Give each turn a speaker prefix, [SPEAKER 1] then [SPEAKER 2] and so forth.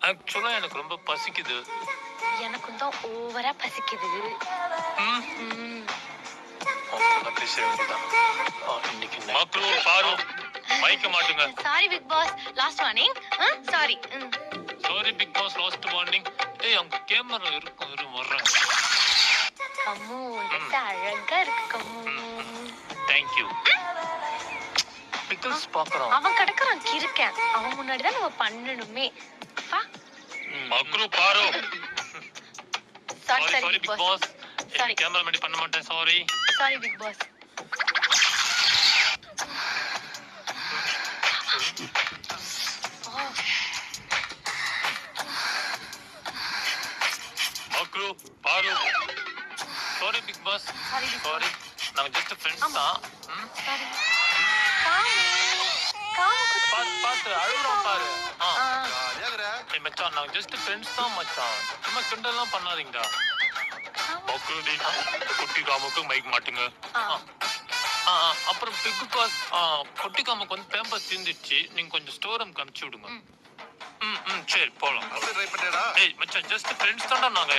[SPEAKER 1] ஆக்சுவலா எனக்கு ரொம்ப பசிக்குது.
[SPEAKER 2] எனக்கும் தான் ஓவரா பசிக்குது.
[SPEAKER 1] இன்னைக்கு மக்களோ பாரு மைக்க மாட்டுங்க.
[SPEAKER 2] Sorry big boss last warning. Sorry.
[SPEAKER 1] Sorry big boss last warning. ஏய் அங்க கேமரா இருக்கும் வர்றேன்.
[SPEAKER 2] கம்மு இந்த அழகா இருக்கு கம்மு.
[SPEAKER 1] Thank you. பிக்ஸ் பாக்குறோம்.
[SPEAKER 2] அவன் கடக்குறான் கிறுக்கன். அவன் முன்னாடி தான் நம்ம பண்ணணுமே. வா.
[SPEAKER 1] மக்களோ பாரு.
[SPEAKER 2] Sorry
[SPEAKER 1] big Boss. Sorry camera மேடி பண்ண மாட்டேன் சாரி.
[SPEAKER 2] Sorry big Boss.
[SPEAKER 1] மக்களோ பாரு. Sorry big Boss. சாரி. நாங்க ஜஸ்ட் ஃப்ரெண்ட்ஸ் தான்.
[SPEAKER 2] சாரி.
[SPEAKER 1] பாத்து அழுறோம் பாரு. ஏய் மச்சான் நாங்க ஜஸ்ட் ஃப்ரெண்ட்ஸ் தான் மச்சான். சும்மா கிண்டல்லாம் பண்ணாதீங்கடா. மக்களோ குட்டி காமுக்கு மைக் மாட்டுங்க. அப்புறம் பிக் பாஸ் குட்டி காமுக்கு வந்து பேம்பர்ஸ் தீர்ந்துச்சு. நீங்க கொஞ்சம் ஸ்டோர் ரூம் அனுப்பிச்சு விடுங்க. சரி போலாம். ஏய் மச்சான் ஜஸ்ட் ஃப்ரெண்ட்ஸ் தான்டா நாங்க.